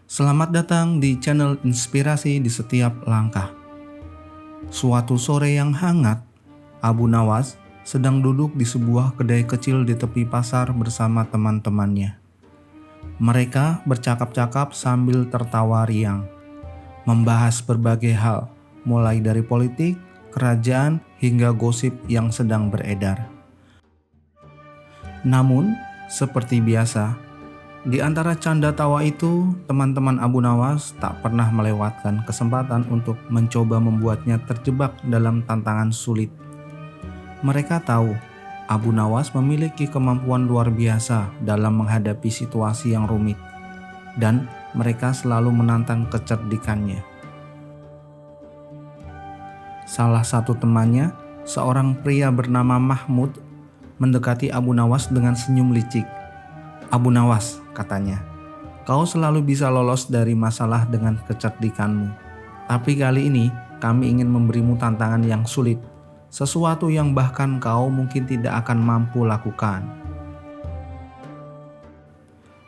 Selamat datang di channel Inspirasi di Setiap Langkah. Suatu sore yang hangat, Abu Nawas sedang duduk di sebuah kedai kecil di tepi pasar bersama teman-temannya. Mereka bercakap-cakap sambil tertawa riang, membahas berbagai hal, mulai dari politik, kerajaan, hingga gosip yang sedang beredar. Namun, seperti biasa, di antara canda tawa itu, teman-teman Abu Nawas tak pernah melewatkan kesempatan untuk mencoba membuatnya terjebak dalam tantangan sulit. Mereka tahu Abu Nawas memiliki kemampuan luar biasa dalam menghadapi situasi yang rumit, dan mereka selalu menantang kecerdikannya. Salah satu temannya, seorang pria bernama Mahmud, mendekati Abu Nawas dengan senyum licik. "Abu Nawas," katanya, "kau selalu bisa lolos dari masalah dengan kecerdikanmu. Tapi kali ini kami ingin memberimu tantangan yang sulit, sesuatu yang bahkan kau mungkin tidak akan mampu lakukan."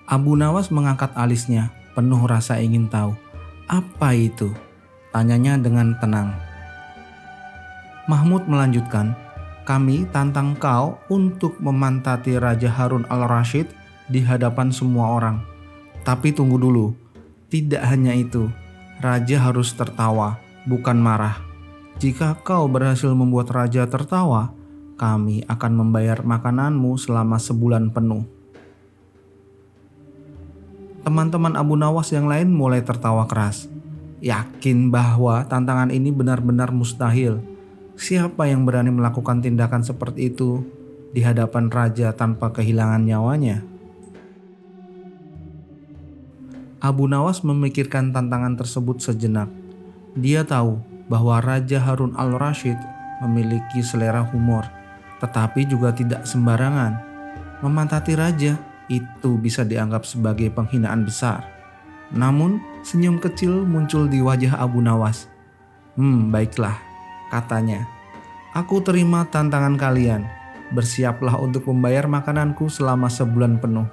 Abu Nawas mengangkat alisnya, penuh rasa ingin tahu. "Apa itu?" tanyanya dengan tenang. Mahmud melanjutkan, "Kami tantang kau untuk memantati Raja Harun al-Rasyid di hadapan semua orang. Tapi tunggu dulu, tidak hanya itu. Raja harus tertawa, bukan marah. Jika kau berhasil membuat Raja tertawa, kami akan membayar makananmu selama sebulan penuh." Teman-teman Abu Nawas yang lain mulai tertawa keras, yakin bahwa tantangan ini benar-benar mustahil. Siapa yang berani melakukan tindakan seperti itu di hadapan raja tanpa kehilangan nyawanya? Abu Nawas memikirkan tantangan tersebut sejenak. Dia tahu bahwa Raja Harun al-Rasyid memiliki selera humor, tetapi juga tidak sembarangan. Memantati raja itu bisa dianggap sebagai penghinaan besar. Namun, senyum kecil muncul di wajah Abu Nawas. Baiklah," katanya. "Aku terima tantangan kalian. Bersiaplah untuk membayar makananku selama sebulan penuh."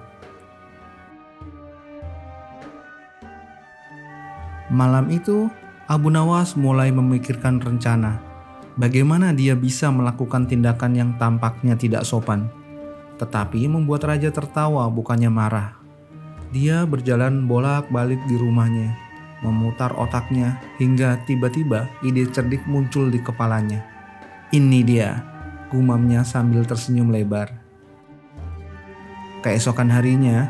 Malam itu, Abu Nawas mulai memikirkan rencana. Bagaimana dia bisa melakukan tindakan yang tampaknya tidak sopan, tetapi membuat raja tertawa bukannya marah. Dia berjalan bolak-balik di rumahnya, memutar otaknya hingga tiba-tiba ide cerdik muncul di kepalanya. "Ini dia," gumamnya sambil tersenyum lebar. Keesokan harinya,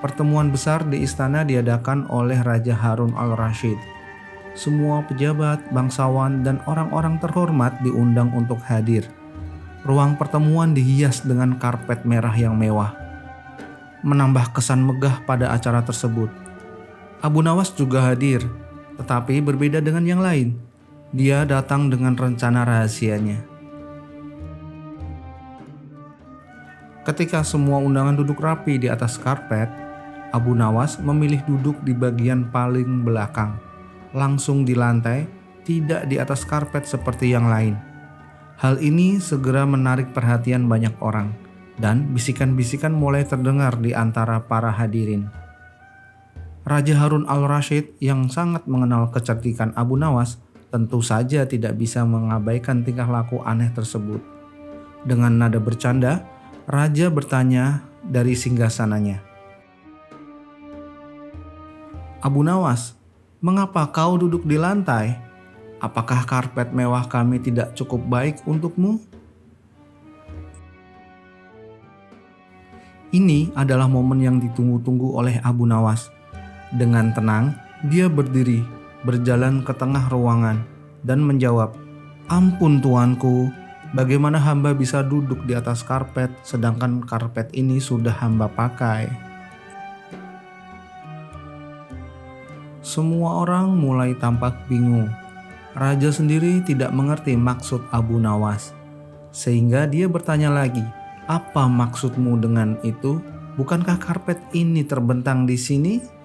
pertemuan besar di istana diadakan oleh Raja Harun al-Rasyid. Semua pejabat, bangsawan, dan orang-orang terhormat diundang untuk hadir. Ruang pertemuan dihias dengan karpet merah yang mewah, menambah kesan megah pada acara tersebut. Abu Nawas juga hadir, tetapi berbeda dengan yang lain. Dia datang dengan rencana rahasianya. Ketika semua undangan duduk rapi di atas karpet, Abu Nawas memilih duduk di bagian paling belakang, langsung di lantai, tidak di atas karpet seperti yang lain. Hal ini segera menarik perhatian banyak orang, dan bisikan-bisikan mulai terdengar di antara para hadirin. Raja Harun al-Rasyid yang sangat mengenal kecerdikan Abu Nawas tentu saja tidak bisa mengabaikan tingkah laku aneh tersebut. Dengan nada bercanda, raja bertanya dari singgasananya, "Abu Nawas, mengapa kau duduk di lantai? Apakah karpet mewah kami tidak cukup baik untukmu?" Ini adalah momen yang ditunggu-tunggu oleh Abu Nawas. Dengan tenang, dia berdiri, berjalan ke tengah ruangan, dan menjawab, "Ampun tuanku, bagaimana hamba bisa duduk di atas karpet sedangkan karpet ini sudah hamba pakai?" Semua orang mulai tampak bingung. Raja sendiri tidak mengerti maksud Abu Nawas, sehingga dia bertanya lagi, "Apa maksudmu dengan itu? Bukankah karpet ini terbentang di sini?"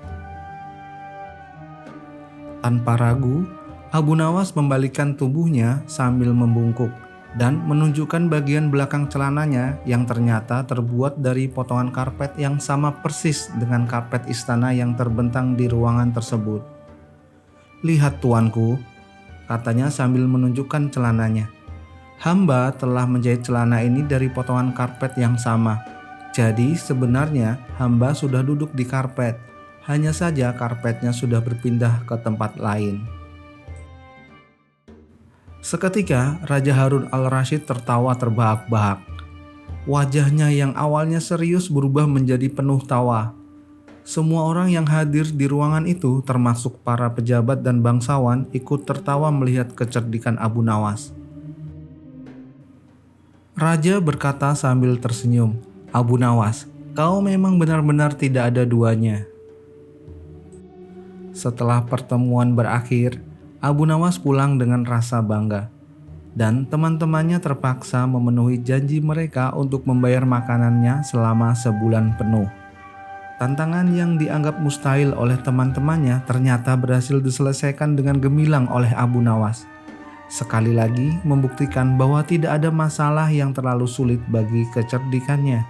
Tanpa ragu, Abu Nawas membalikkan tubuhnya sambil membungkuk. dan menunjukkan bagian belakang celananya yang ternyata terbuat dari potongan karpet yang sama persis dengan karpet istana yang terbentang di ruangan tersebut. "Lihat tuanku," katanya sambil menunjukkan celananya. "Hamba telah menjahit celana ini dari potongan karpet yang sama. Jadi sebenarnya hamba sudah duduk di karpet, hanya saja karpetnya sudah berpindah ke tempat lain." Seketika Raja Harun al-Rasyid tertawa terbahak-bahak. Wajahnya yang awalnya serius berubah menjadi penuh tawa. Semua orang yang hadir di ruangan itu, termasuk para pejabat dan bangsawan, ikut tertawa melihat kecerdikan Abu Nawas. Raja berkata sambil tersenyum, "Abu Nawas, kau memang benar-benar tidak ada duanya." Setelah pertemuan berakhir, Abu Nawas pulang dengan rasa bangga, dan teman-temannya terpaksa memenuhi janji mereka untuk membayar makanannya selama sebulan penuh. Tantangan yang dianggap mustahil oleh teman-temannya ternyata berhasil diselesaikan dengan gemilang oleh Abu Nawas. Sekali lagi membuktikan bahwa tidak ada masalah yang terlalu sulit bagi kecerdikannya.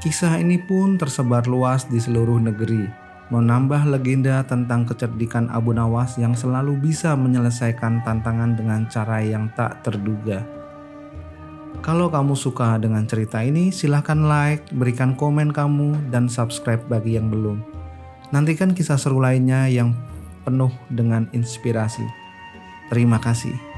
Kisah ini pun tersebar luas di seluruh negeri, menambah legenda tentang kecerdikan Abu Nawas yang selalu bisa menyelesaikan tantangan dengan cara yang tak terduga. Kalau kamu suka dengan cerita ini, silahkan like, berikan komen kamu, dan subscribe bagi yang belum. Nantikan kisah seru lainnya yang penuh dengan inspirasi. Terima kasih.